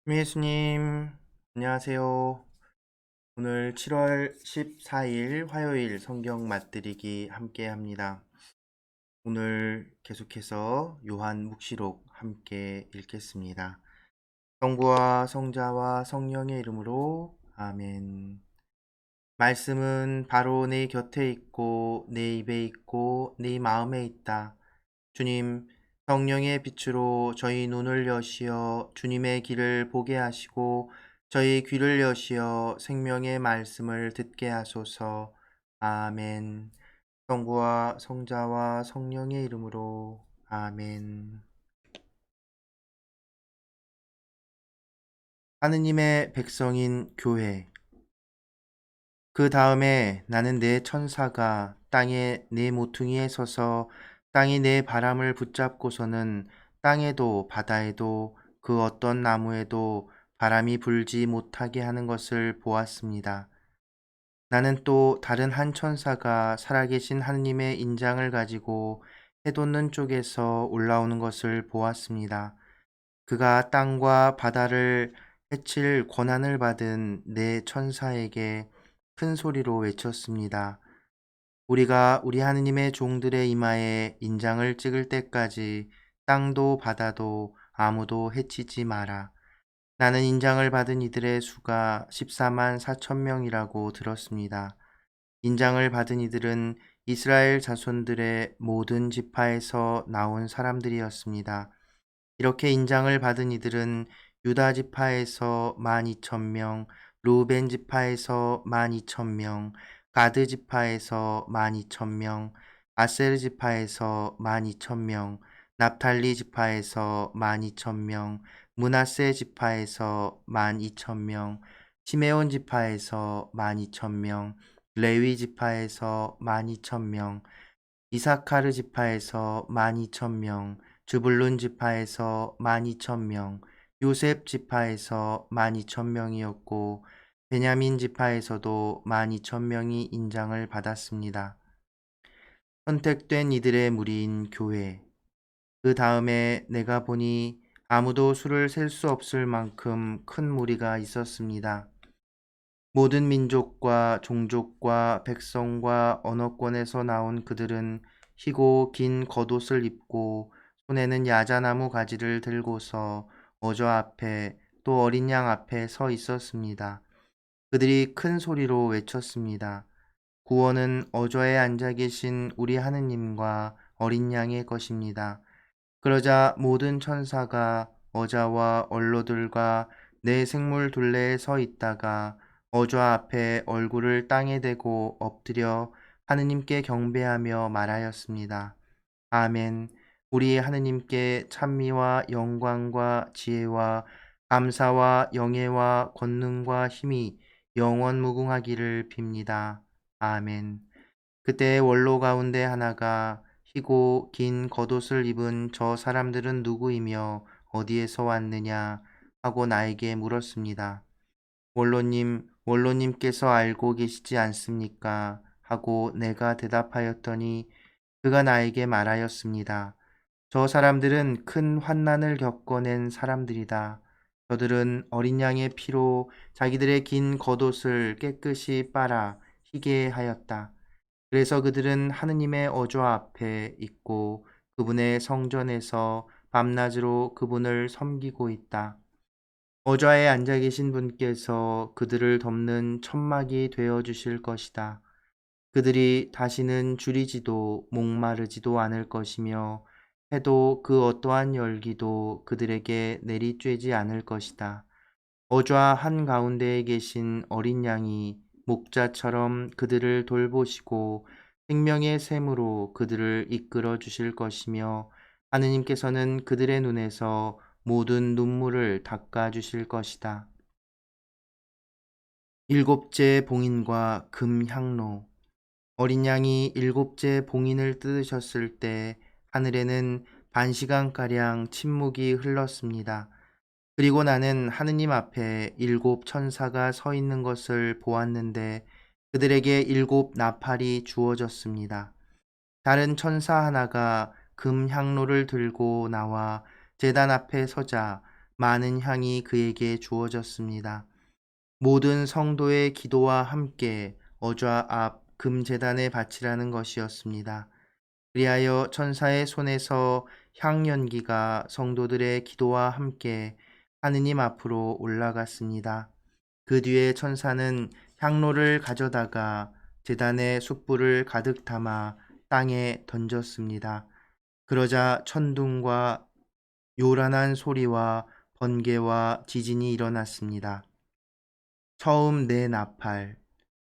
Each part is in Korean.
예수님, 안녕하세요. 오늘 7월 14일 화요일 성경 맛들이기 함께 합니다. 오늘 계속해서 요한 묵시록 함께 읽겠습니다. 성부와 성자와 성령의 이름으로 아멘. 말씀은 바로 내 곁에 있고 내 입에 있고 내 마음에 있다. 주님, 성령의 빛으로 저희 눈을 여시어 주님의 길을 보게 하시고 저희 귀를 여시어 생명의 말씀을 듣게 하소서. 아멘. 성부와 성자와 성령의 이름으로 아멘. 하느님의 백성인 교회. 그 다음에 나는 내 천사가 땅에 내 모퉁이에 서서 땅이 내 바람을 붙잡고서는 땅에도 바다에도 그 어떤 나무에도 바람이 불지 못하게 하는 것을 보았습니다. 나는 또 다른 한 천사가 살아계신 하느님의 인장을 가지고 해돋는 쪽에서 올라오는 것을 보았습니다. 그가 땅과 바다를 해칠 권한을 받은 네 천사에게 큰 소리로 외쳤습니다. 우리가 우리 하느님의 종들의 이마에 인장을 찍을 때까지 땅도 바다도 아무도 해치지 마라. 나는 인장을 받은 이들의 수가 14만 4천 명이라고 들었습니다. 인장을 받은 이들은 이스라엘 자손들의 모든 지파에서 나온 사람들이었습니다. 이렇게 인장을 받은 이들은 유다 지파에서 12,000명, 루벤 지파에서 12,000명, 가드 지파에서 12,000명, 아세르 지파에서 12,000명, 납탈리 지파에서 12,000명, 므낫세 지파에서 12,000명, 시메온 지파에서 12,000명, 레위 지파에서 12,000명, 이사카르 지파에서 12,000명, 주불룬 지파에서 12,000명, 요셉 지파에서 12,000명이었고 베냐민 지파에서도 12,000명이 인장을 받았습니다. 선택된 이들의 무리인 교회. 그 다음에 내가 보니 아무도 수를 셀 수 없을 만큼 큰 무리가 있었습니다. 모든 민족과 종족과 백성과 언어권에서 나온 그들은 희고 긴 겉옷을 입고 손에는 야자나무 가지를 들고서 어저 앞에 또 어린 양 앞에 서 있었습니다. 그들이 큰 소리로 외쳤습니다. 구원은 어저에 앉아 계신 우리 하느님과 어린 양의 것입니다. 그러자 모든 천사가 어자와 언로들과 네 생물 둘레에 서 있다가 어좌 앞에 얼굴을 땅에 대고 엎드려 하느님께 경배하며 말하였습니다. 아멘. 우리 하느님께 찬미와 영광과 지혜와 감사와 영예와 권능과 힘이 영원 무궁하기를 빕니다. 아멘. 그때 원로 가운데 하나가 희고 긴 겉옷을 입은 저 사람들은 누구이며 어디에서 왔느냐 하고 나에게 물었습니다. 원로님께서 알고 계시지 않습니까? 하고 내가 대답하였더니 그가 나에게 말하였습니다. 저 사람들은 큰 환난을 겪어낸 사람들이다. 저들은 어린 양의 피로 자기들의 긴 겉옷을 깨끗이 빨아 희게 하였다. 그래서 그들은 하느님의 어조 앞에 있고 그분의 성전에서 밤낮으로 그분을 섬기고 있다. 어좌에 앉아 계신 분께서 그들을 덮는 천막이 되어 주실 것이다. 그들이 다시는 줄이지도 목마르지도 않을 것이며 해도 그 어떠한 열기도 그들에게 내리쬐지 않을 것이다. 어좌 한가운데에 계신 어린 양이 목자처럼 그들을 돌보시고 생명의 샘으로 그들을 이끌어 주실 것이며 하느님께서는 그들의 눈에서 모든 눈물을 닦아 주실 것이다. 일곱째 봉인과 금향로. 어린 양이 일곱째 봉인을 뜯으셨을 때 하늘에는 반시간가량 침묵이 흘렀습니다. 그리고 나는 하느님 앞에 일곱 천사가 서 있는 것을 보았는데 그들에게 일곱 나팔이 주어졌습니다. 다른 천사 하나가 금 향로를 들고 나와 제단 앞에 서자 많은 향이 그에게 주어졌습니다. 모든 성도의 기도와 함께 어좌 앞 금제단에 바치라는 것이었습니다. 그리하여 천사의 손에서 향연기가 성도들의 기도와 함께 하느님 앞으로 올라갔습니다. 그 뒤에 천사는 향로를 가져다가 제단의 숯불을 가득 담아 땅에 던졌습니다. 그러자 천둥과 요란한 소리와 번개와 지진이 일어났습니다. 처음 네 나팔.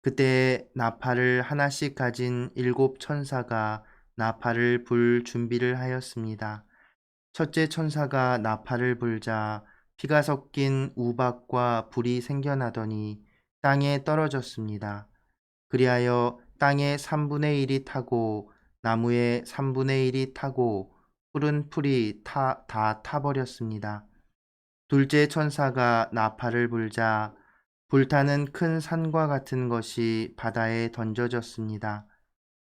그때 나팔을 하나씩 가진 7천사가 나팔을 불 준비를 하였습니다. 첫째 천사가 나팔을 불자 피가 섞인 우박과 불이 생겨나더니 땅에 떨어졌습니다. 그리하여 땅의 3분의 1이 타고 나무의 3분의 1이 타고 푸른 풀이 다 타버렸습니다. 둘째 천사가 나팔을 불자 불타는 큰 산과 같은 것이 바다에 던져졌습니다.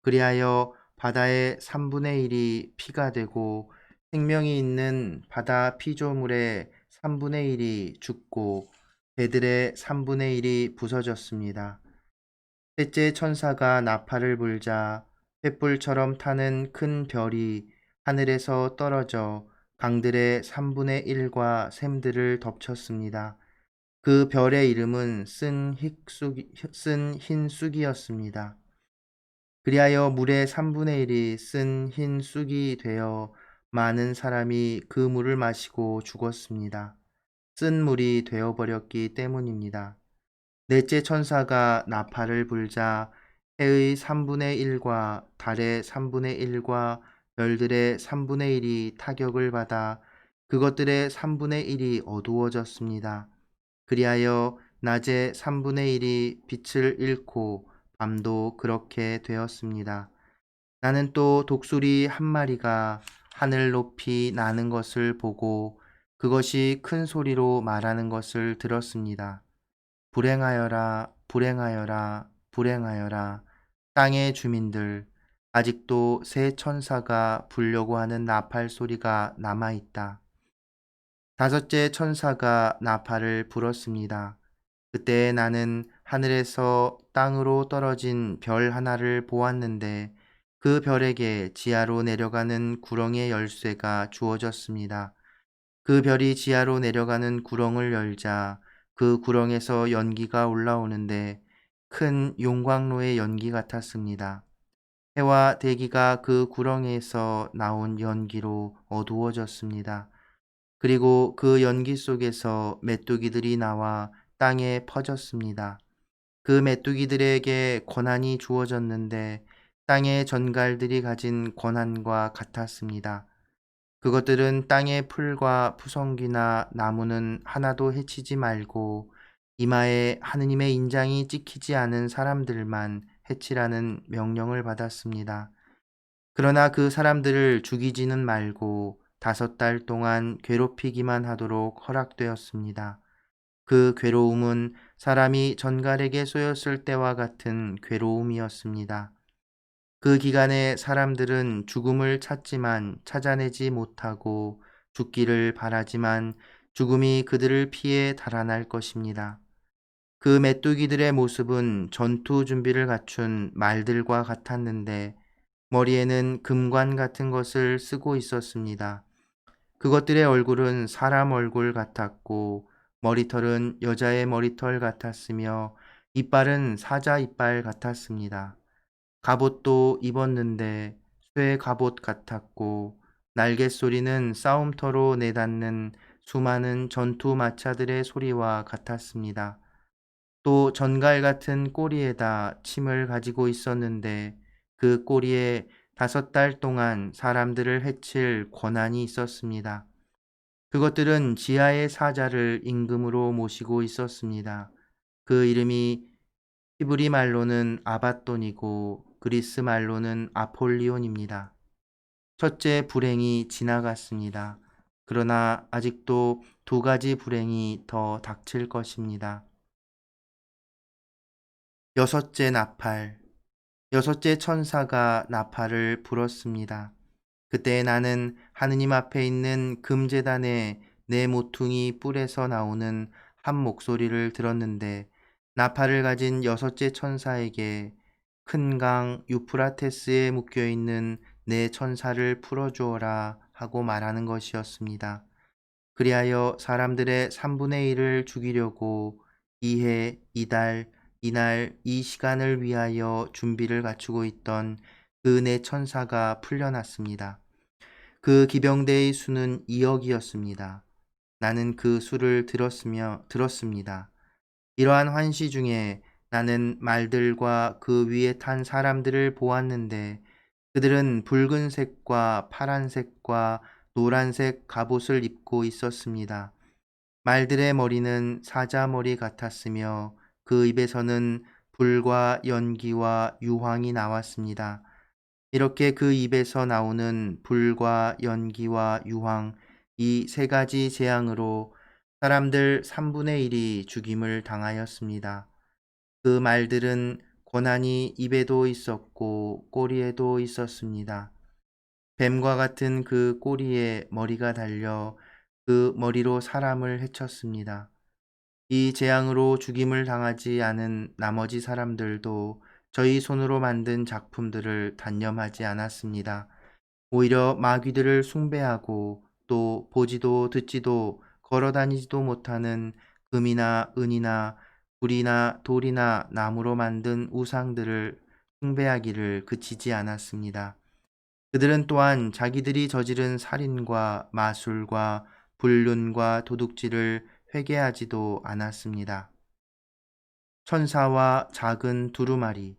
그리하여 바다의 3분의 1이 피가 되고 생명이 있는 바다 피조물의 3분의 1이 죽고 배들의 3분의 1이 부서졌습니다. 셋째 천사가 나팔을 불자 횃불처럼 타는 큰 별이 하늘에서 떨어져 강들의 3분의 1과 샘들을 덮쳤습니다. 그 별의 이름은 쓴 흰 쑥이었습니다. 그리하여 물의 3분의 1이 쓴 흰 쑥이 되어 많은 사람이 그 물을 마시고 죽었습니다. 쓴 물이 되어버렸기 때문입니다. 넷째 천사가 나팔을 불자 해의 3분의 1과 달의 3분의 1과 별들의 3분의 1이 타격을 받아 그것들의 3분의 1이 어두워졌습니다. 그리하여 낮의 3분의 1이 빛을 잃고 밤도 그렇게 되었습니다. 나는 또 독수리 한 마리가 하늘 높이 나는 것을 보고 그것이 큰 소리로 말하는 것을 들었습니다. 불행하여라, 불행하여라, 불행하여라. 땅의 주민들, 아직도 새 천사가 불려고 하는 나팔 소리가 남아있다. 다섯째 천사가 나팔을 불었습니다. 그때 나는 하늘에서 땅으로 떨어진 별 하나를 보았는데 그 별에게 지하로 내려가는 구렁의 열쇠가 주어졌습니다. 그 별이 지하로 내려가는 구렁을 열자 그 구렁에서 연기가 올라오는데 큰 용광로의 연기 같았습니다. 해와 대기가 그 구렁에서 나온 연기로 어두워졌습니다. 그리고 그 연기 속에서 메뚜기들이 나와 땅에 퍼졌습니다. 그 메뚜기들에게 권한이 주어졌는데 땅의 전갈들이 가진 권한과 같았습니다. 그것들은 땅의 풀과 푸성귀나 나무는 하나도 해치지 말고 이마에 하느님의 인장이 찍히지 않은 사람들만 해치라는 명령을 받았습니다. 그러나 그 사람들을 죽이지는 말고 5달 동안 괴롭히기만 하도록 허락되었습니다. 그 괴로움은 사람이 전갈에게 쏘였을 때와 같은 괴로움이었습니다. 그 기간에 사람들은 죽음을 찾지만 찾아내지 못하고 죽기를 바라지만 죽음이 그들을 피해 달아날 것입니다. 그 메뚜기들의 모습은 전투 준비를 갖춘 말들과 같았는데 머리에는 금관 같은 것을 쓰고 있었습니다. 그것들의 얼굴은 사람 얼굴 같았고 머리털은 여자의 머리털 같았으며 이빨은 사자 이빨 같았습니다. 갑옷도 입었는데 쇠 갑옷 같았고 날갯 소리는 싸움터로 내닫는 수많은 전투 마차들의 소리와 같았습니다. 또 전갈 같은 꼬리에다 침을 가지고 있었는데 그 꼬리에 5달 동안 사람들을 해칠 권한이 있었습니다. 그것들은 지하의 사자를 임금으로 모시고 있었습니다. 그 이름이 히브리 말로는 아바돈이고 그리스 말로는 아폴리온입니다. 첫째 불행이 지나갔습니다. 그러나 아직도 2가지 불행이 더 닥칠 것입니다. 여섯째 나팔. 여섯째 천사가 나팔을 불었습니다. 그때 나는 하느님 앞에 있는 금제단에 내 모퉁이 뿔에서 나오는 한 목소리를 들었는데 나팔을 가진 여섯째 천사에게 큰 강 유프라테스에 묶여있는 내 천사를 풀어주어라 하고 말하는 것이었습니다. 그리하여 사람들의 3분의 1을 죽이려고 이해, 이달, 이날, 이 시간을 위하여 준비를 갖추고 있던 그 네 천사가 풀려났습니다. 그 기병대의 수는 2억이었습니다. 나는 그 수를 들었습니다. 이러한 환시 중에 나는 말들과 그 위에 탄 사람들을 보았는데 그들은 붉은색과 파란색과 노란색 갑옷을 입고 있었습니다. 말들의 머리는 사자머리 같았으며 그 입에서는 불과 연기와 유황이 나왔습니다. 이렇게 그 입에서 나오는 불과 연기와 유황, 이 세 가지 재앙으로 사람들 3분의 1이 죽임을 당하였습니다. 그 말들은 고난이 입에도 있었고 꼬리에도 있었습니다. 뱀과 같은 그 꼬리에 머리가 달려 그 머리로 사람을 해쳤습니다. 이 재앙으로 죽임을 당하지 않은 나머지 사람들도 저희 손으로 만든 작품들을 단념하지 않았습니다. 오히려 마귀들을 숭배하고 또 보지도 듣지도 걸어다니지도 못하는 금이나 은이나 불이나 돌이나 나무로 만든 우상들을 숭배하기를 그치지 않았습니다. 그들은 또한 자기들이 저지른 살인과 마술과 불륜과 도둑질을 회개하지도 않았습니다. 천사와 작은 두루마리.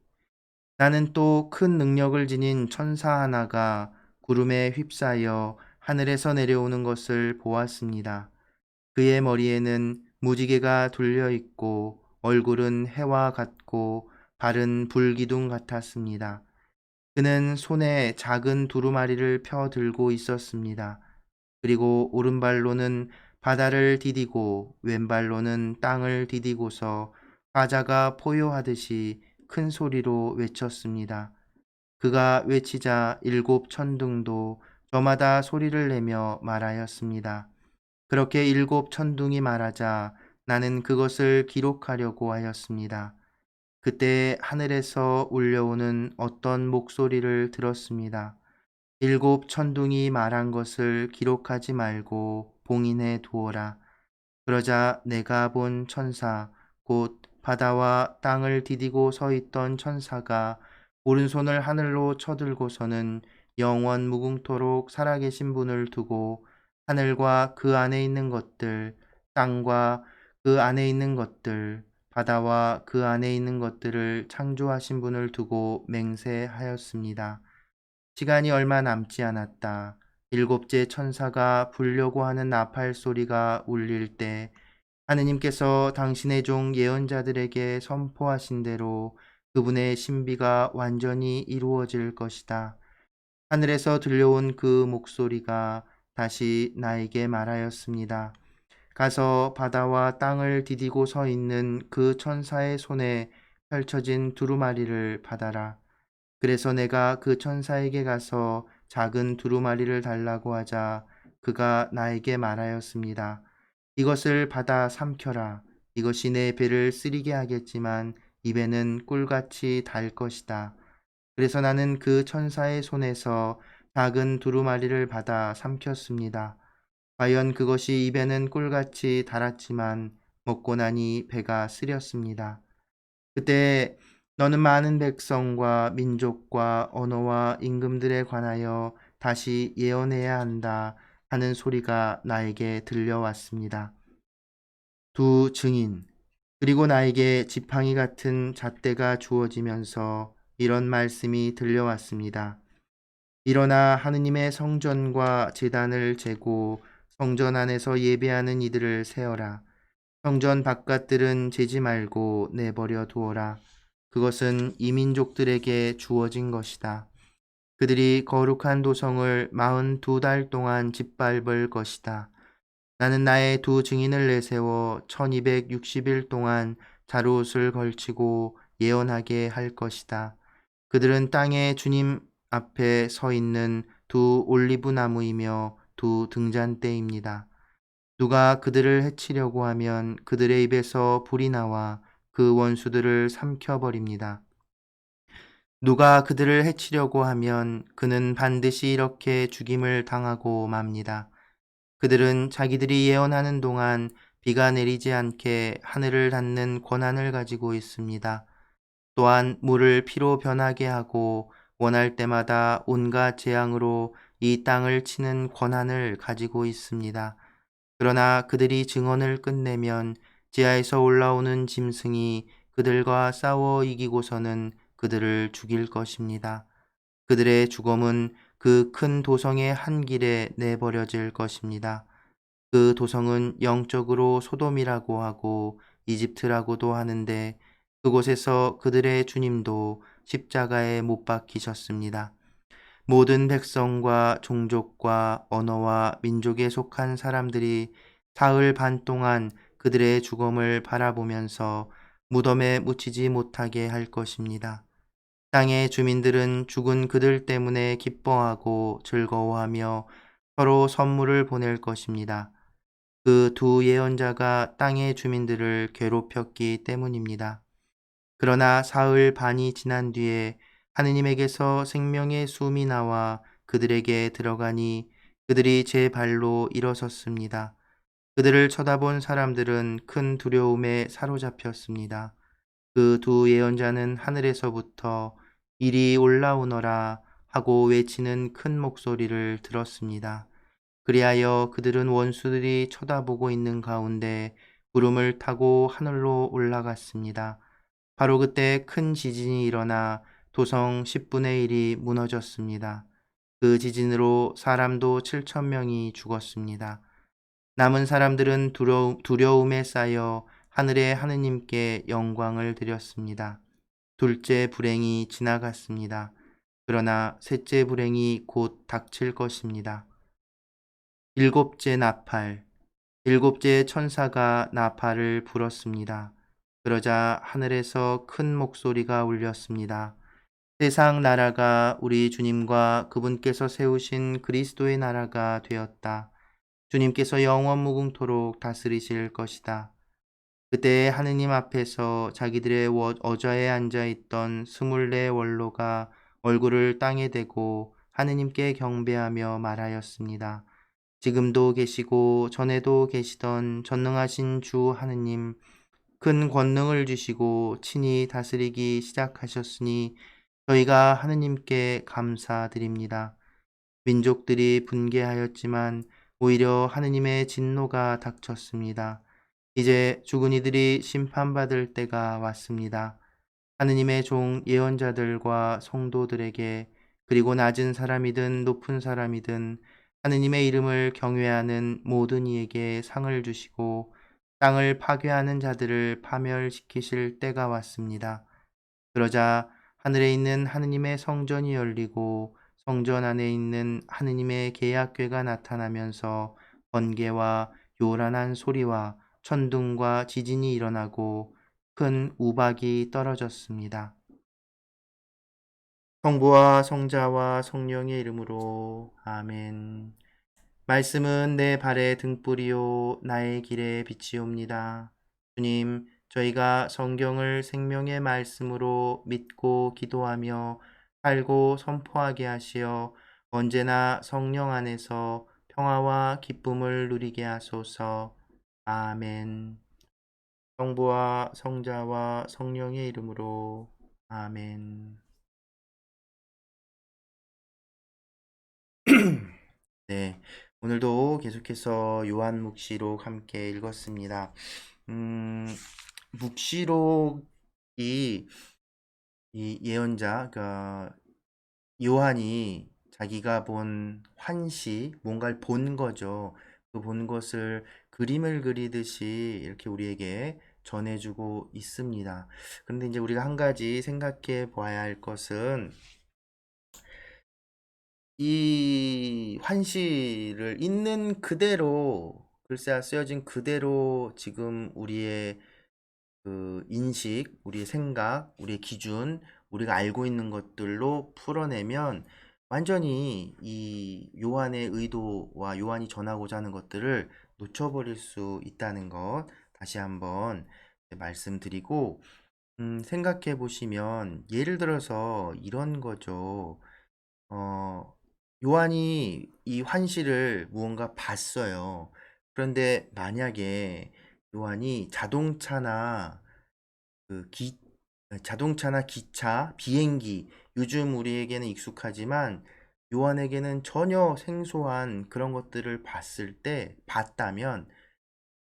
나는 또 큰 능력을 지닌 천사 하나가 구름에 휩싸여 하늘에서 내려오는 것을 보았습니다. 그의 머리에는 무지개가 둘려 있고 얼굴은 해와 같고 발은 불기둥 같았습니다. 그는 손에 작은 두루마리를 펴 들고 있었습니다. 그리고 오른발로는 바다를 디디고 왼발로는 땅을 디디고서 사자가 포효하듯이 큰 소리로 외쳤습니다. 그가 외치자 7 천둥도 저마다 소리를 내며 말하였습니다. 그렇게 7 천둥이 말하자 나는 그것을 기록하려고 하였습니다. 그때 하늘에서 울려오는 어떤 목소리를 들었습니다. 7 천둥이 말한 것을 기록하지 말고 봉인해 두어라. 그러자 내가 본 천사, 곧 바다와 땅을 디디고 서 있던 천사가 오른손을 하늘로 쳐들고서는 영원 무궁토록 살아계신 분을 두고 하늘과 그 안에 있는 것들, 땅과 그 안에 있는 것들, 바다와 그 안에 있는 것들을 창조하신 분을 두고 맹세하였습니다. 시간이 얼마 남지 않았다. 7째 천사가 불려고 하는 나팔 소리가 울릴 때 하느님께서 당신의 종 예언자들에게 선포하신 대로 그분의 신비가 완전히 이루어질 것이다. 하늘에서 들려온 그 목소리가 다시 나에게 말하였습니다. 가서 바다와 땅을 디디고 서 있는 그 천사의 손에 펼쳐진 두루마리를 받아라. 그래서 내가 그 천사에게 가서 작은 두루마리를 달라고 하자 그가 나에게 말하였습니다. 이것을 받아 삼켜라. 이것이 내 배를 쓰리게 하겠지만 입에는 꿀같이 달 것이다. 그래서 나는 그 천사의 손에서 작은 두루마리를 받아 삼켰습니다. 과연 그것이 입에는 꿀같이 달았지만 먹고 나니 배가 쓰렸습니다. 그때 너는 많은 백성과 민족과 언어와 임금들에 관하여 다시 예언해야 한다 하는 소리가 나에게 들려왔습니다. 두 증인, 그리고 나에게 지팡이 같은 잣대가 주어지면서 이런 말씀이 들려왔습니다. 일어나 하느님의 성전과 제단을 재고 성전 안에서 예배하는 이들을 세어라. 성전 바깥들은 재지 말고 내버려 두어라. 그것은 이민족들에게 주어진 것이다. 그들이 거룩한 도성을 42달 동안 짓밟을 것이다. 나는 나의 두 증인을 내세워 1260일 동안 자루옷을 걸치고 예언하게 할 것이다. 그들은 땅에 주님 앞에 서 있는 두 올리브 나무이며 두 등잔대입니다. 누가 그들을 해치려고 하면 그들의 입에서 불이 나와 그 원수들을 삼켜버립니다. 누가 그들을 해치려고 하면 그는 반드시 이렇게 죽임을 당하고 맙니다. 그들은 자기들이 예언하는 동안 비가 내리지 않게 하늘을 닫는 권한을 가지고 있습니다. 또한 물을 피로 변하게 하고 원할 때마다 온갖 재앙으로 이 땅을 치는 권한을 가지고 있습니다. 그러나 그들이 증언을 끝내면 지하에서 올라오는 짐승이 그들과 싸워 이기고서는 그들을 죽일 것입니다. 그들의 죽음은 그 큰 도성의 한 길에 내버려질 것입니다. 그 도성은 영적으로 소돔이라고 하고 이집트라고도 하는데 그곳에서 그들의 주님도 십자가에 못 박히셨습니다. 모든 백성과 종족과 언어와 민족에 속한 사람들이 사흘 반 동안 그들의 죽음을 바라보면서 무덤에 묻히지 못하게 할 것입니다. 땅의 주민들은 죽은 그들 때문에 기뻐하고 즐거워하며 서로 선물을 보낼 것입니다. 그 두 예언자가 땅의 주민들을 괴롭혔기 때문입니다. 그러나 사흘 반이 지난 뒤에 하느님에게서 생명의 숨이 나와 그들에게 들어가니 그들이 제 발로 일어섰습니다. 그들을 쳐다본 사람들은 큰 두려움에 사로잡혔습니다. 그 두 예언자는 하늘에서부터 이리 올라오너라 하고 외치는 큰 목소리를 들었습니다. 그리하여 그들은 원수들이 쳐다보고 있는 가운데 구름을 타고 하늘로 올라갔습니다. 바로 그때 큰 지진이 일어나 도성 10분의 1이 무너졌습니다. 그 지진으로 사람도 7천 명이 죽었습니다. 남은 사람들은 두려움에 쌓여 하늘의 하느님께 영광을 드렸습니다. 둘째 불행이 지나갔습니다. 그러나 셋째 불행이 곧 닥칠 것입니다. 일곱째 나팔. 일곱째 천사가 나팔을 불었습니다. 그러자 하늘에서 큰 목소리가 울렸습니다. 세상 나라가 우리 주님과 그분께서 세우신 그리스도의 나라가 되었다. 주님께서 영원 무궁토록 다스리실 것이다. 그때 하느님 앞에서 자기들의 어좌에 앉아있던 24 원로가 얼굴을 땅에 대고 하느님께 경배하며 말하였습니다. 지금도 계시고 전에도 계시던 전능하신 주 하느님, 큰 권능을 주시고 친히 다스리기 시작하셨으니 저희가 하느님께 감사드립니다. 민족들이 분개하였지만 오히려 하느님의 진노가 닥쳤습니다. 이제 죽은 이들이 심판받을 때가 왔습니다. 하느님의 종 예언자들과 성도들에게 그리고 낮은 사람이든 높은 사람이든 하느님의 이름을 경외하는 모든 이에게 상을 주시고 땅을 파괴하는 자들을 파멸시키실 때가 왔습니다. 그러자 하늘에 있는 하느님의 성전이 열리고 성전 안에 있는 하느님의 계약궤가 나타나면서 번개와 요란한 소리와 천둥과 지진이 일어나고 큰 우박이 떨어졌습니다. 성부와 성자와 성령의 이름으로 아멘. 말씀은 내 발의 등불이요 나의 길에 빛이옵니다. 주님, 저희가 성경을 생명의 말씀으로 믿고 기도하며 살고 선포하게 하시어 언제나 성령 안에서 평화와 기쁨을 누리게 하소서. 아멘. 성부와 성자와 성령의 이름으로 아멘. 네, 오늘도 계속해서 요한묵시록 함께 읽었습니다. 묵시록이 이 예언자, 그러니까 요한이 자기가 본 환시, 뭔가를 본 거죠. 그 본 것을 그림을 그리듯이 이렇게 우리에게 전해주고 있습니다. 그런데 이제 우리가 한 가지 생각해 보아야 할 것은 이 환시를 있는 그대로 글씨가 쓰여진 그대로 지금 우리의 그 인식, 우리의 생각, 우리의 기준, 우리가 알고 있는 것들로 풀어내면 완전히 이 요한의 의도와 요한이 전하고자 하는 것들을 놓쳐버릴 수 있다는 것 다시 한번 말씀드리고, 생각해 보시면 예를 들어서 이런 거죠. 어, 요한이 이 환시를 무언가 봤어요. 그런데 만약에 요한이 그 기, 자동차나 기차, 비행기, 요즘 우리에게는 익숙하지만 요한에게는 전혀 생소한 그런 것들을 봤다면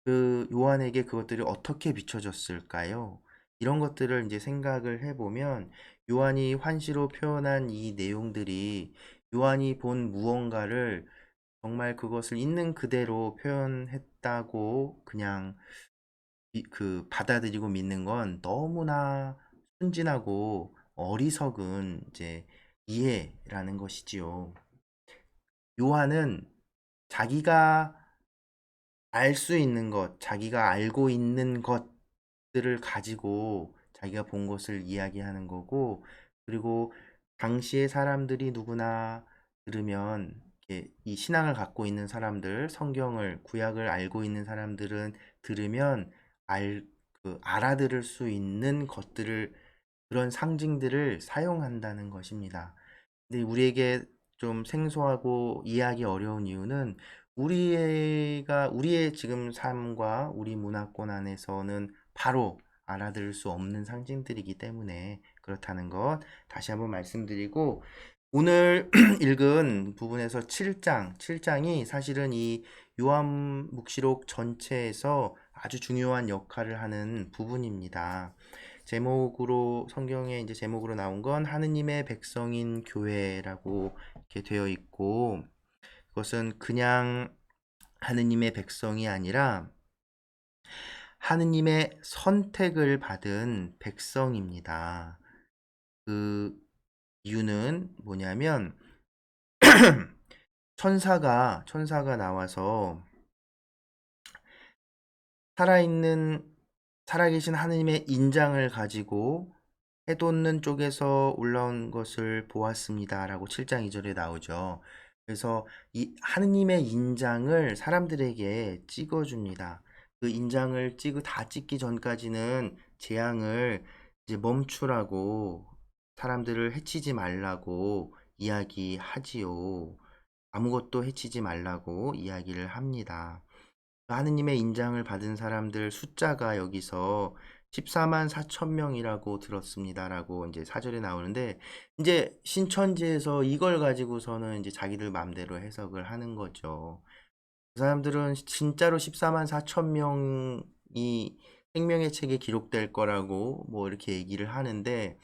그 요한에게 그것들이 어떻게 비춰졌을까요? 이런 것들을 이제 생각을 해보면 요한이 환시로 표현한 이 내용들이 요한이 본 무언가를 정말 그것을 있는 그대로 표현했다고 그냥 받아들이고 믿는 건 너무나 순진하고 어리석은 이제 이해라는 것이지요. 요한은 자기가 알 수 있는 것, 자기가 알고 있는 것들을 가지고 자기가 본 것을 이야기하는 거고, 그리고 당시의 사람들이 누구나 들으면 이렇게 이 신앙을 갖고 있는 사람들, 성경을, 구약을 알고 있는 사람들은 들으면 알아들을 수 있는 것들을, 그런 상징들을 사용한다는 것입니다. 근데 우리에게 좀 생소하고 이해하기 어려운 이유는 우리의 지금 삶과 우리 문화권 안에서는 바로 알아들을 수 없는 상징들이기 때문에 그렇다는 것 다시 한번 말씀드리고, 오늘 읽은 부분에서 7장이 사실은 이 요한묵시록 전체에서 아주 중요한 역할을 하는 부분입니다. 성경에 이제 제목으로 나온 건 하느님의 백성인 교회라고 이렇게 되어 있고, 그것은 그냥 하느님의 백성이 아니라 하느님의 선택을 받은 백성입니다. 그 이유는 뭐냐면 천사가 나와서 살아계신 하느님의 인장을 가지고 해돋는 쪽에서 올라온 것을 보았습니다. 라고 7장 2절에 나오죠. 그래서 이 하느님의 인장을 사람들에게 찍어줍니다. 그 인장을 다 찍기 전까지는 재앙을 이제 멈추라고, 사람들을 해치지 말라고 이야기하지요. 아무것도 해치지 말라고 이야기를 합니다. 하느님의 인장을 받은 사람들 숫자가 여기서 14만 4천 명이라고 들었습니다라고 이제 4절에 나오는데, 이제 신천지에서 이걸 가지고서는 이제 자기들 마음대로 해석을 하는 거죠. 그 사람들은 진짜로 14만 4천 명이 생명의 책에 기록될 거라고 뭐 이렇게 얘기를 하는데,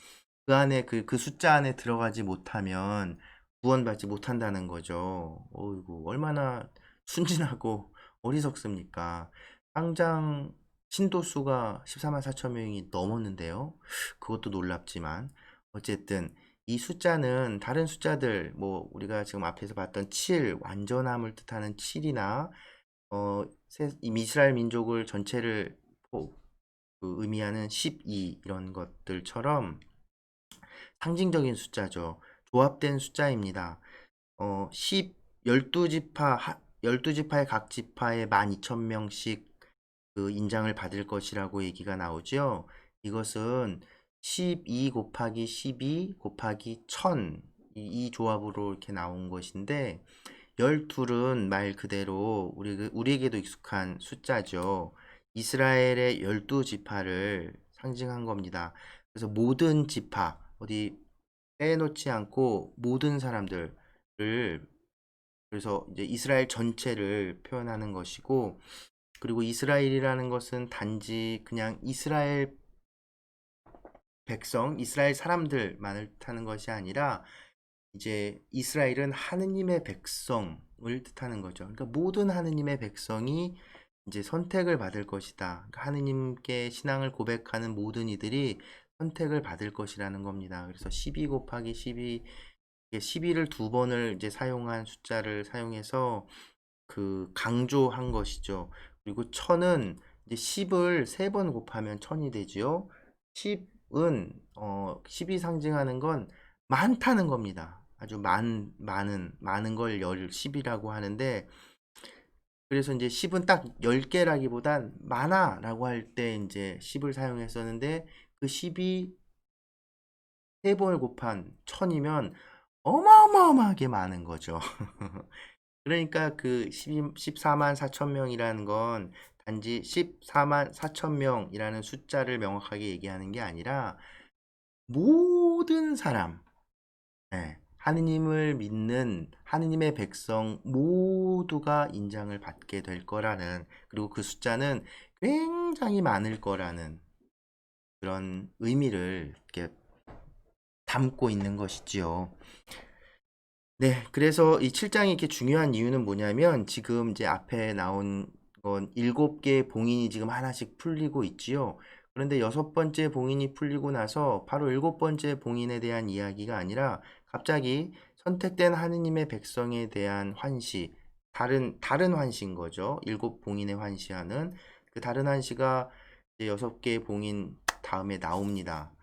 그 안에 그 숫자 안에 들어가지 못하면 구원받지 못한다는 거죠. 어이구, 얼마나 순진하고 어리석습니까? 당장 신도수가 14만 4천 명이 넘었는데요. 그것도 놀랍지만 어쨌든 이 숫자는 다른 숫자들, 뭐 우리가 지금 앞에서 봤던 7, 완전함을 뜻하는 7이나 이 이스라엘 민족을 전체를 의미하는 12, 이런 것들처럼 상징적인 숫자죠. 조합된 숫자입니다. 12지파의 각 지파에 12,000명씩 그 인장을 받을 것이라고 얘기가 나오죠. 이것은 12 곱하기 12 곱하기 1000, 이 조합으로 이렇게 나온 것인데, 12은 말 그대로 우리에게도 익숙한 숫자죠. 이스라엘의 12지파를 상징한 겁니다. 그래서 모든 지파, 어디 빼놓지 않고 모든 사람들을, 그래서 이제 이스라엘 전체를 표현하는 것이고, 그리고 이스라엘이라는 것은 단지 그냥 이스라엘 백성, 이스라엘 사람들만을 뜻하는 것이 아니라, 이제 이스라엘은 하느님의 백성을 뜻하는 거죠. 그러니까 모든 하느님의 백성이 이제 선택을 받을 것이다. 그러니까 하느님께 신앙을 고백하는 모든 이들이 선택을 받을 것이라는 겁니다. 그래서 12 곱하기 12, 12를 두 번을 이제 사용한 숫자를 사용해서 그 강조한 것이죠. 그리고 천은 이제 10을 세 번 곱하면 천이 되지요. 10은 10이 상징하는 건 많다는 겁니다. 아주 많은 걸 10이라고 하는데, 그래서 이제 10은 딱 10개라기보단 많아라고 할 때 이제 10을 사용했었는데 그 10이 3번을 곱한 1000이면 어마어마하게 많은 거죠. 그러니까 그 14만 4천 명이라는 건 단지 14만 4천 명이라는 숫자를 명확하게 얘기하는 게 아니라 모든 사람, 예, 하느님을 믿는 하느님의 백성 모두가 인장을 받게 될 거라는, 그리고 그 숫자는 굉장히 많을 거라는 그런 의미를 이렇게 담고 있는 것이지요. 네, 그래서 이 7장이 이렇게 중요한 이유는 뭐냐면 지금 이제 앞에 나온 건 7개의 봉인이 지금 하나씩 풀리고 있지요. 그런데 6번째 봉인이 풀리고 나서 바로 7번째 봉인에 대한 이야기가 아니라 갑자기 선택된 하느님의 백성에 대한 환시, 다른 환시인 거죠. 7봉인의 환시하는 그 다른 환시가 이제 6개의 봉인 다음에 나옵니다.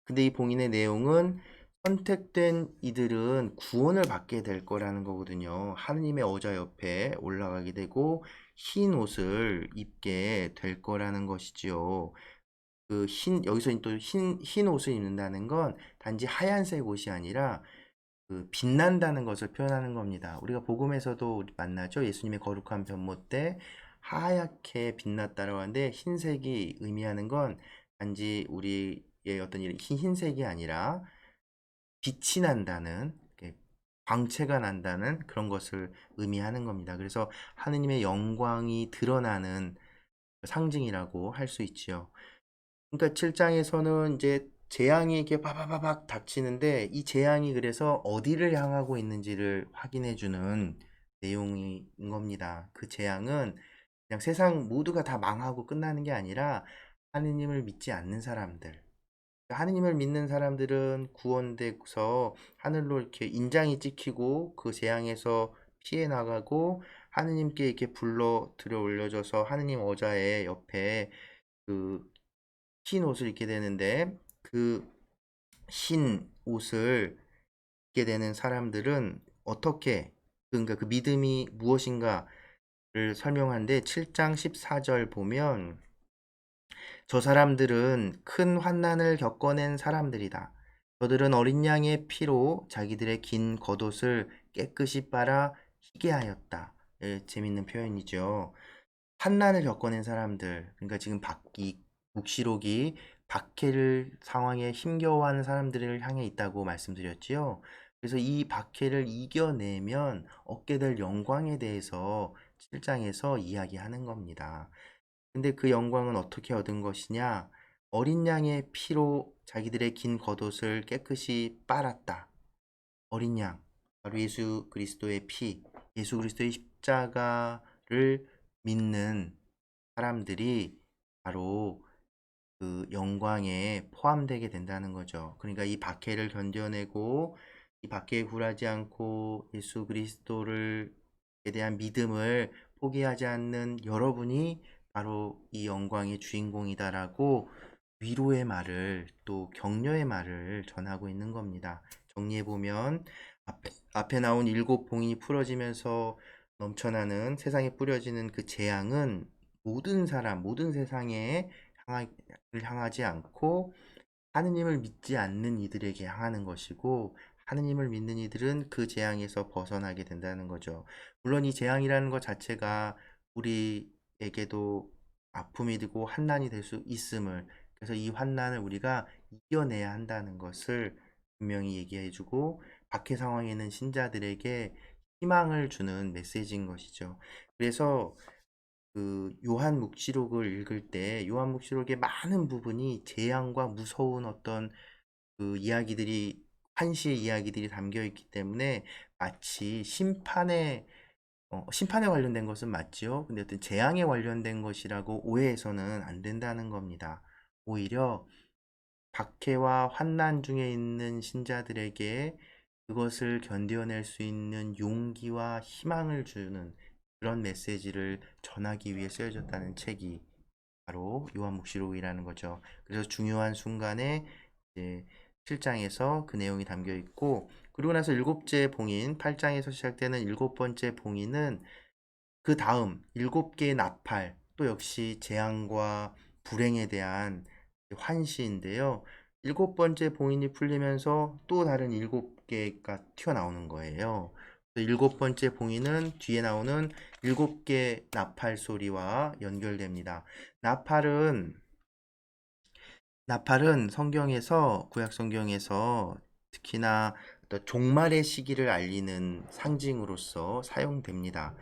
근데 이 봉인의 내용은 선택된 이들은 구원을 받게 될 거라는 거거든요. 하느님의 어자 옆에 올라가게 되고 흰 옷을 입게 될 거라는 것이지요. 여기서 또 흰 옷을 입는다는 건 단지 하얀색 옷이 아니라 빛난다는 것을 표현하는 겁니다. 우리가 복음에서도 만나죠. 예수님의 거룩한 변모 때 하얗게 빛났다라고 하는데 흰색이 의미하는 건 단지 우리의 어떤 흰색이 아니라 빛이 난다는, 광채가 난다는 그런 것을 의미하는 겁니다. 그래서 하느님의 영광이 드러나는 상징이라고 할 수 있지요. 그러니까 7장에서는 이제 재앙이 이렇게 바바바박 닥치는데 이 재앙이 그래서 어디를 향하고 있는지를 확인해 주는 내용인 겁니다. 그 재앙은 그냥 세상 모두가 다 망하고 끝나는 게 아니라 하느님을 믿지 않는 사람들, 하느님을 믿는 사람들은 구원돼서 하늘로 이렇게 인장이 찍히고 그 재앙에서 피해 나가고 하느님께 이렇게 불러 들어 올려져서 하느님 어자의 옆에 그 흰 옷을 입게 되는데 그 흰 옷을 입게 되는 사람들은 어떻게, 그러니까 그 믿음이 무엇인가를 설명하는데 7장 14절 보면 저 사람들은 큰 환난을 겪어낸 사람들이다. 저들은 어린 양의 피로 자기들의 긴 겉옷을 깨끗이 빨아 희게 하였다. 예, 재밌는 표현이죠. 환난을 겪어낸 사람들, 그러니까 지금 이 묵시록이 박해를 상황에 힘겨워하는 사람들을 향해 있다고 말씀드렸지요. 그래서 이 박해를 이겨내면 얻게 될 영광에 대해서 7장에서 이야기하는 겁니다. 근데 그 영광은 어떻게 얻은 것이냐? 어린 양의 피로 자기들의 긴 겉옷을 깨끗이 빨았다. 어린 양, 바로 예수 그리스도의 피, 예수 그리스도의 십자가를 믿는 사람들이 바로 그 영광에 포함되게 된다는 거죠. 그러니까 이 박해를 견뎌내고 이 박해에 굴하지 않고 예수 그리스도를 에 대한 믿음을 포기하지 않는 여러분이 바로 이 영광의 주인공이다라고 위로의 말을, 또 격려의 말을 전하고 있는 겁니다. 정리해 보면 앞에 나온 7봉인이 풀어지면서 넘쳐나는 세상에 뿌려지는 그 재앙은 모든 사람, 모든 세상에 향하지 않고 하느님을 믿지 않는 이들에게 향하는 것이고, 하느님을 믿는 이들은 그 재앙에서 벗어나게 된다는 거죠. 물론 이 재앙이라는 것 자체가 우리에게도 아픔이 되고 환난이 될 수 있음을, 그래서 이 환난을 우리가 이겨내야 한다는 것을 분명히 얘기해주고 박해 상황에 있는 신자들에게 희망을 주는 메시지인 것이죠. 그래서 그 요한묵시록을 읽을 때 요한묵시록의 많은 부분이 재앙과 무서운 어떤 그 이야기들이, 한시의 이야기들이 담겨 있기 때문에 마치 심판에 관련된 것은 맞지요. 근데 어떤 재앙에 관련된 것이라고 오해해서는 안 된다는 겁니다. 오히려 박해와 환난 중에 있는 신자들에게 그것을 견뎌낼 수 있는 용기와 희망을 주는 그런 메시지를 전하기 위해 쓰여졌다는 책이 바로 요한묵시록이라는 거죠. 그래서 중요한 순간에 이제 7장에서 그 내용이 담겨 있고, 그리고 나서 7째 봉인, 8장에서 시작되는 7번째 봉인은 그 다음 7개의 나팔, 또 역시 재앙과 불행에 대한 환시인데요. 7번째 봉인이 풀리면서 또 다른 7개가 튀어나오는 거예요. 7번째 봉인은 뒤에 나오는 7개 나팔 소리와 연결됩니다. 나팔은 성경에서, 구약 성경에서 특히나 어떤 종말의 시기를 알리는 상징으로서 사용됩니다.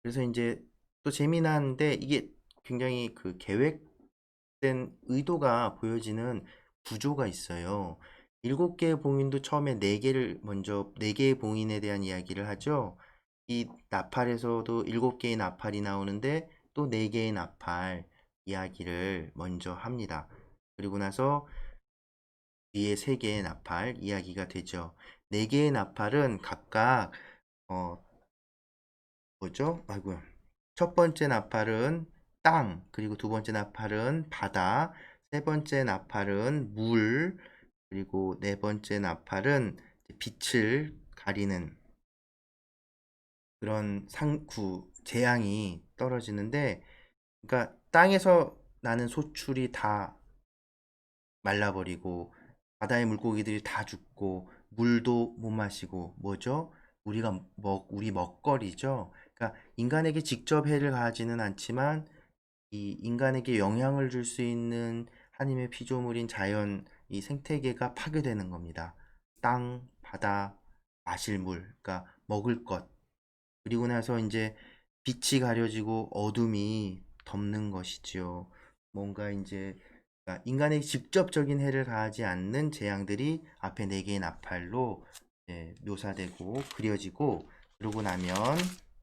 그래서 이제 또 재미난데 이게 굉장히 그 계획된 의도가 보여지는 구조가 있어요. 7개의 봉인도 처음에 4개의 봉인에 대한 이야기를 하죠. 이 나팔에서도 7개의 나팔이 나오는데 또 4개의 나팔 이야기를 먼저 합니다. 그리고 나서 뒤에 3개의 나팔 이야기가 되죠. 4개의 나팔은 각각 뭐죠? 아이고야. 첫 번째 나팔은 땅, 그리고 두 번째 나팔은 바다, 세 번째 나팔은 물, 그리고 네 번째 나팔은 빛을 가리는 그런 재앙이 떨어지는데, 그러니까 땅에서 나는 소출이 다 말라버리고 바다의 물고기들이 다 죽고 물도 못 마시고 뭐죠? 우리 먹거리죠. 그러니까 인간에게 직접 해를 가하지는 않지만 이 인간에게 영향을 줄 수 있는 하나님의 피조물인 자연, 이 생태계가 파괴되는 겁니다. 땅, 바다, 마실 물, 그러니까 먹을 것. 그리고 나서 이제 빛이 가려지고 어둠이 덮는 것이지요. 뭔가 이제 그러니까 인간에게 직접적인 해를 가하지 않는 재앙들이 앞에 4개의 나팔로 묘사되고 그려지고, 그러고 나면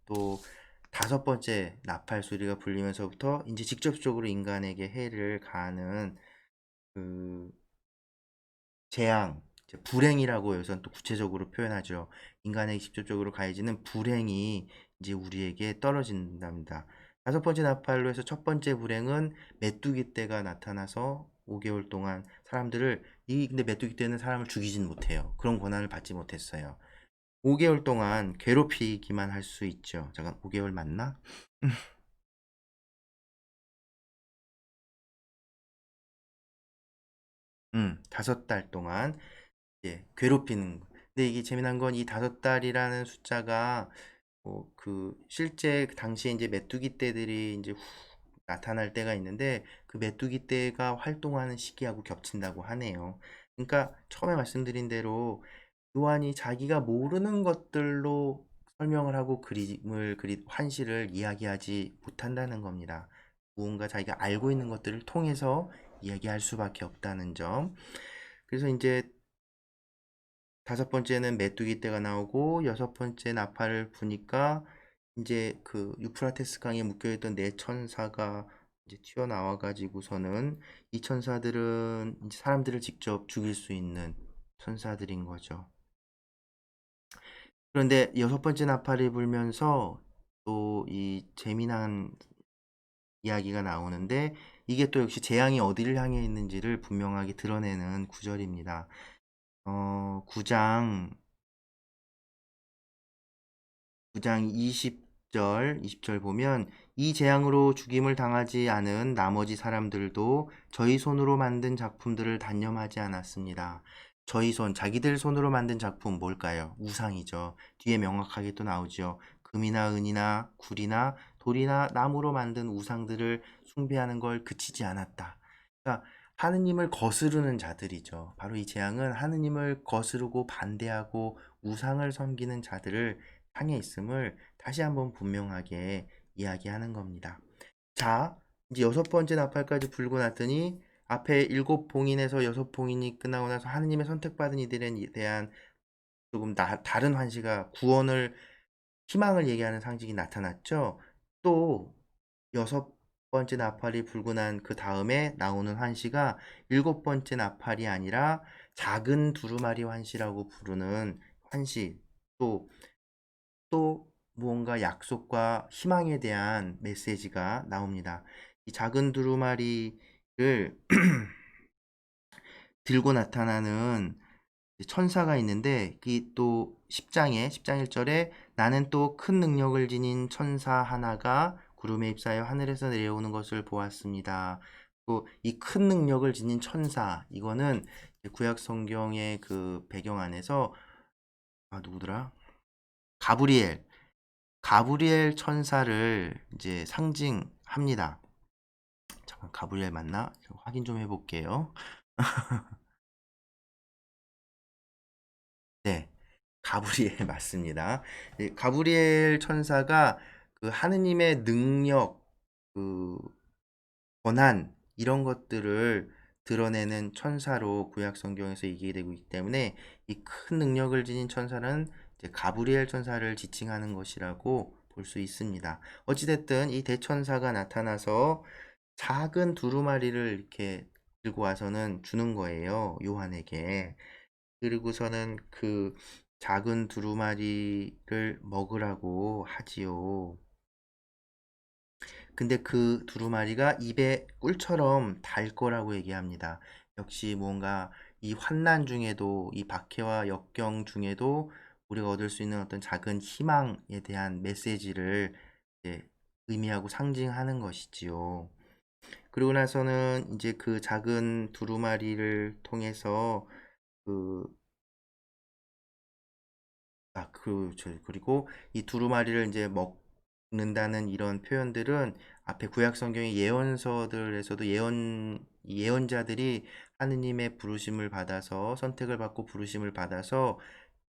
또 5번째 나팔 소리가 불리면서부터 이제 직접적으로 인간에게 해를 가하는 그 재앙, 불행이라고 여기서 또 구체적으로 표현하죠. 인간에게 직접적으로 가해지는 불행이 이제 우리에게 떨어진답니다. 5번째 나팔로 해서 첫 번째 불행은 메뚜기 떼가 나타나서 5개월 동안 근데 메뚜기 떼는 사람을 죽이진 못해요. 그런 권한을 받지 못했어요. 5개월 동안 괴롭히기만 할 수 있죠. 잠깐, 5개월 맞나? 5달 동안 괴롭히는 거. 근데 이게 재미난 건 이 5달이라는 숫자가 실제 당시에 이제 메뚜기 떼들이 이제 나타날 때가 있는데 그 메뚜기 떼가 활동하는 시기하고 겹친다고 하네요. 그러니까 처음에 말씀드린 대로 요한이 자기가 모르는 것들로 설명을 하고 환시를 이야기하지 못한다는 겁니다. 무언가 자기가 알고 있는 것들을 통해서 이야기할 수밖에 없다는 점. 그래서 이제 5번째는 메뚜기 떼가 나오고 6번째 나팔을 부니까 이제 그 유프라테스 강에 묶여있던 4천사가 이제 튀어나와 가지고서는 이 천사들은 이제 사람들을 직접 죽일 수 있는 천사들인 거죠. 그런데 6번째 나팔이 불면서 또 이 재미난 이야기가 나오는데, 이게 또 역시 재앙이 어디를 향해 있는지를 분명하게 드러내는 구절입니다. 9장 20절 보면 이 재앙으로 죽임을 당하지 않은 나머지 사람들도 저희 손으로 만든 작품들을 단념하지 않았습니다. 자기들 손으로 만든 작품 뭘까요? 우상이죠. 뒤에 명확하게 또 나오죠. 금이나 은이나 굴이나 돌이나 나무로 만든 우상들을 숭배하는 걸 그치지 않았다. 그러니까 하느님을 거스르는 자들이죠. 바로 이 재앙은 하느님을 거스르고 반대하고 우상을 섬기는 자들을 향해 있음을 다시 한번 분명하게 이야기하는 겁니다. 자, 이제 6번째 나팔까지 불고 났더니 앞에 7봉인에서 6봉인이 끝나고 나서 하느님의 선택받은 이들에 대한 조금 다른 환시가 희망을 얘기하는 상징이 나타났죠. 또 6번째 나팔이 불고 난 그 다음에 나오는 환시가 7번째 나팔이 아니라 작은 두루마리 환시라고 부르는 환시, 또 무언가 약속과 희망에 대한 메시지가 나옵니다. 이 작은 두루마리를 들고 나타나는 천사가 있는데, 그 또 10장 1절에 나는 또 큰 능력을 지닌 천사 하나가 구름에 휩싸여 하늘에서 내려오는 것을 보았습니다. 또 이 큰 능력을 지닌 천사, 이거는 구약 성경의 그 배경 안에서 누구더라? 가브리엘, 가브리엘 천사를 이제 상징합니다. 잠깐, 가브리엘 맞나? 확인 좀 해볼게요. 네, 가브리엘 맞습니다. 가브리엘 천사가 그 하느님의 능력, 그 권한 이런 것들을 드러내는 천사로 구약 성경에서 얘기가 되고 있기 때문에 이 큰 능력을 지닌 천사는 이제 가브리엘 천사를 지칭하는 것이라고 볼 수 있습니다. 어찌됐든 이 대천사가 나타나서 작은 두루마리를 이렇게 들고 와서는 주는 거예요, 요한에게. 그리고서는 그 작은 두루마리를 먹으라고 하지요. 근데 그 두루마리가 입에 꿀처럼 달 거라고 얘기합니다. 역시 뭔가 이 환난 중에도, 이 박해와 역경 중에도 우리가 얻을 수 있는 어떤 작은 희망에 대한 메시지를 이제 의미하고 상징하는 것이지요. 그러고 나서는 이제 그 작은 두루마리를 통해서 그 그리고 이 두루마리를 이제 먹는다는 이런 표현들은 앞에 구약 성경의 예언서들에서도 예언자들이 하느님의 부르심을 받아서 선택을 받고 부르심을 받아서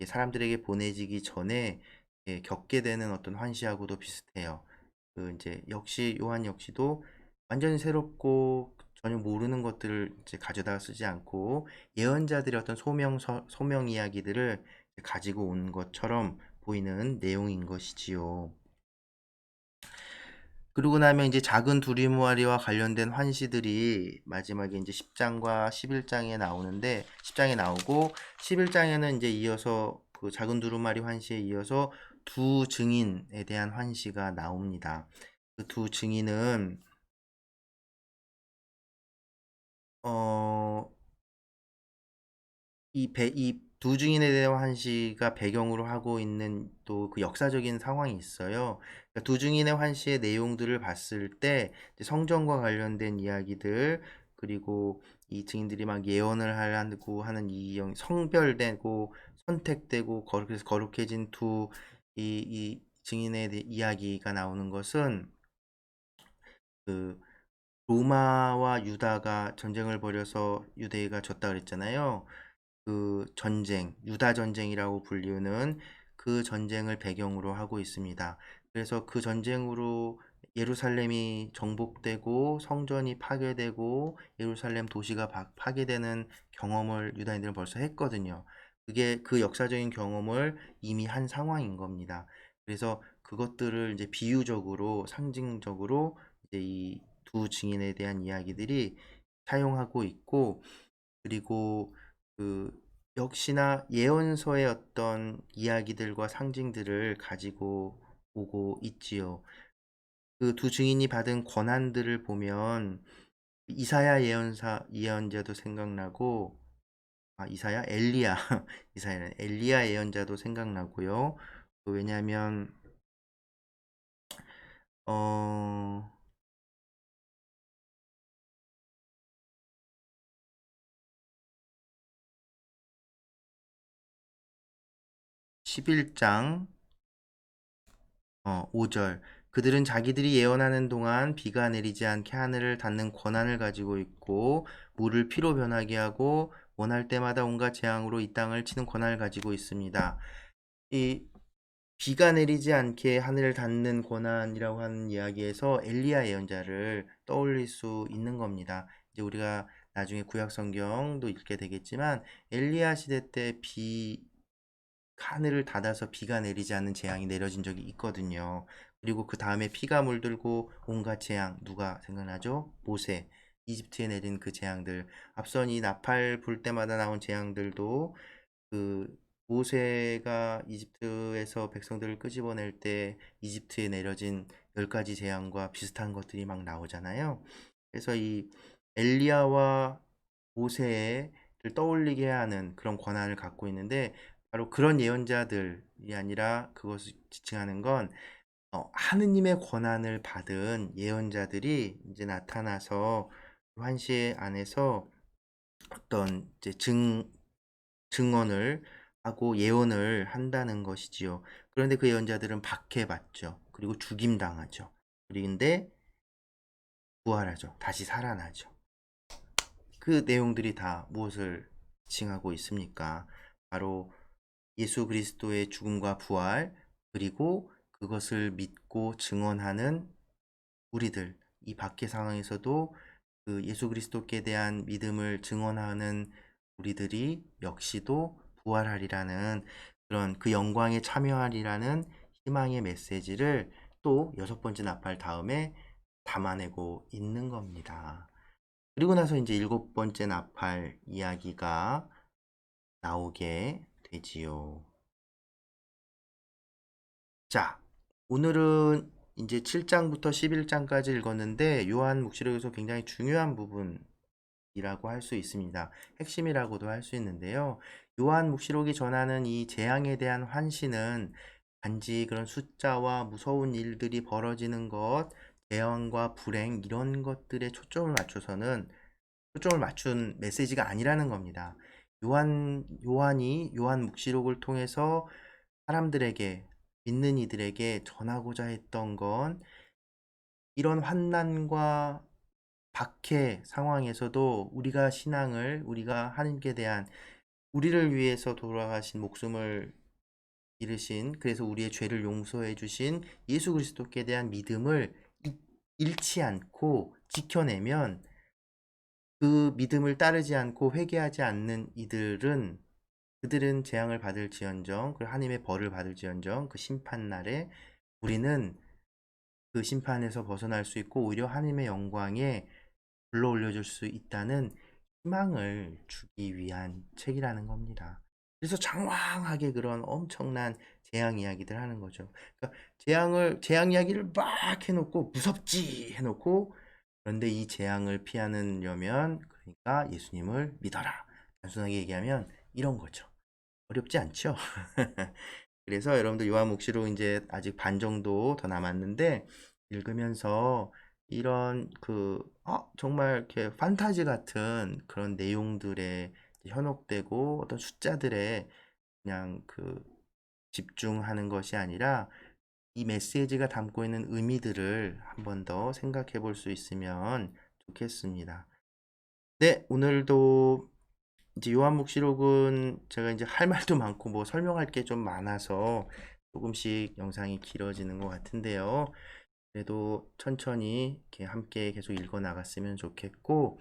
사람들에게 보내지기 전에 겪게 되는 어떤 환시하고도 비슷해요. 그 이제 역시 요한 역시도 완전히 새롭고 전혀 모르는 것들을 이제 가져다 쓰지 않고 예언자들의 어떤 소명 이야기들을 가지고 온 것처럼 보이는 내용인 것이지요. 그러고 나면 이제 작은 두리무아리와 관련된 환시들이 마지막에 이제 10장과 11장에 나오는데 10장에 나오고 11장에는 이제 이어서 그 작은 두루마리 환시에 이어서 두 증인에 대한 환시가 나옵니다. 그 두 증인은 어, 이 두 증인에 대한 환시가 배경으로 하고 있는 또 그 역사적인 상황이 있어요. 그러니까 두 증인의 환시의 내용들을 봤을 때 성전과 관련된 이야기들, 그리고 이 증인들이 막 예언을 하려고 하는 이 성별되고 선택되고 그래서 거룩해진 이 증인의 이야기가 나오는 것은 그 로마와 유다가 전쟁을 벌여서 유대가 졌다 그랬잖아요. 그 전쟁, 유다 전쟁이라고 불리우는 그 전쟁을 배경으로 하고 있습니다. 그래서 그 전쟁으로 예루살렘이 정복되고 성전이 파괴되고 예루살렘 도시가 파괴되는 경험을 유다인들은 벌써 했거든요. 그게 그 역사적인 경험을 이미 한 상황인 겁니다. 그래서 그것들을 이제 비유적으로 상징적으로 이제 이 두 증인에 대한 이야기들이 사용하고 있고, 그리고 그 역시나 예언서의 어떤 이야기들과 상징들을 가지고 오고 있지요. 그 두 증인이 받은 권한들을 보면 이사야 예언자도 생각나고, 이사야 엘리야 이사야는 엘리야 예언자도 생각나고요. 왜냐하면 11장 5절, 그들은 자기들이 예언하는 동안 비가 내리지 않게 하늘을 닫는 권한을 가지고 있고 물을 피로 변하게 하고 원할 때마다 온갖 재앙으로 이 땅을 치는 권한을 가지고 있습니다. 이 비가 내리지 않게 하늘을 닫는 권한이라고 하는 이야기에서 엘리야 예언자를 떠올릴 수 있는 겁니다. 이제 우리가 나중에 구약 성경도 읽게 되겠지만 엘리야 시대 때 하늘을 닫아서 비가 내리지 않는 재앙이 내려진 적이 있거든요. 그리고 그 다음에 피가 물들고 온갖 재앙, 누가 생각나죠? 모세, 이집트에 내린 그 재앙들. 앞선 이 나팔 불 때마다 나온 재앙들도 그 모세가 이집트에서 백성들을 끄집어낼 때 이집트에 내려진 10가지 재앙과 비슷한 것들이 막 나오잖아요. 그래서 이 엘리야와 모세를 떠올리게 하는 그런 권한을 갖고 있는데, 바로 그런 예언자들이 아니라 그것을 지칭하는 건 하느님의 권한을 받은 예언자들이 이제 나타나서 환시 안에서 어떤 이제 증언을 하고 예언을 한다는 것이지요. 그런데 그 예언자들은 박해받죠. 그리고 죽임당하죠. 그런데 부활하죠. 다시 살아나죠. 그 내용들이 다 무엇을 칭하고 있습니까? 바로 예수 그리스도의 죽음과 부활, 그리고 그것을 믿고 증언하는 우리들, 이 박해 상황에서도 그 예수 그리스도께 대한 믿음을 증언하는 우리들이 역시도 부활하리라는 그런 그 영광에 참여하리라는 희망의 메시지를 또 6번째 나팔 다음에 담아내고 있는 겁니다. 그리고 나서 이제 7번째 나팔 이야기가 나오게 되지요. 자, 오늘은 이제 7장부터 11장까지 읽었는데 요한 묵시록에서 굉장히 중요한 부분이라고 할 수 있습니다. 핵심이라고도 할 수 있는데요. 요한 묵시록이 전하는 이 재앙에 대한 환시는 단지 그런 숫자와 무서운 일들이 벌어지는 것, 재앙과 불행 이런 것들에 초점을 맞춘 메시지가 아니라는 겁니다. 요한이 요한 묵시록을 통해서 사람들에게, 믿는 이들에게 전하고자 했던 건 이런 환난과 박해 상황에서도 우리가 하나님께 대한 우리를 위해서 돌아가신 목숨을 잃으신, 그래서 우리의 죄를 용서해 주신 예수 그리스도께 대한 믿음을 잃지 않고 지켜내면, 그 믿음을 따르지 않고 회개하지 않는 그들은 재앙을 받을지언정, 그리고 하나님의 벌을 받을지언정, 그 심판날에 우리는 그 심판에서 벗어날 수 있고 오히려 하나님의 영광에 불러 올려줄 수 있다는 희망을 주기 위한 책이라는 겁니다. 그래서 장황하게 그런 엄청난 재앙 이야기들 하는 거죠. 그러니까 재앙 이야기를 막 해놓고 무섭지 해놓고, 그런데 이 재앙을 피하려면 그러니까 예수님을 믿어라. 단순하게 얘기하면 이런 거죠. 어렵지 않죠? 그래서 여러분들 요한묵시록 이제 아직 반 정도 더 남았는데 읽으면서 이런 정말 이렇게 판타지 같은 그런 내용들에 현혹되고 어떤 숫자들에 그냥 집중하는 것이 아니라 이 메시지가 담고 있는 의미들을 한 번 더 생각해 볼 수 있으면 좋겠습니다. 네, 오늘도 이제 요한묵시록은 제가 이제 할 말도 많고 뭐 설명할 게 좀 많아서 조금씩 영상이 길어지는 것 같은데요. 그래도 천천히 이렇게 함께 계속 읽어 나갔으면 좋겠고,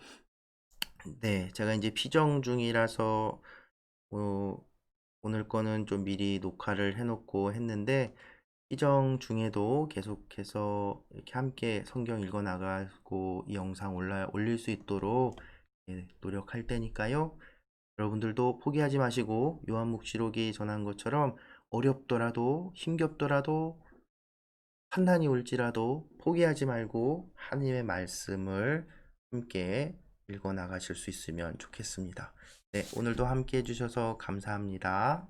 네, 제가 이제 피정 중이라서 오늘 거는 좀 미리 녹화를 해놓고 했는데, 피정 중에도 계속해서 이렇게 함께 성경 읽어 나가고 이 영상 올릴 수 있도록 노력할 테니까요. 여러분들도 포기하지 마시고 요한묵시록이 전한 것처럼 어렵더라도 힘겹더라도 환난이 올지라도 포기하지 말고 하나님의 말씀을 함께 읽어 나가실 수 있으면 좋겠습니다. 네, 오늘도 함께 해주셔서 감사합니다.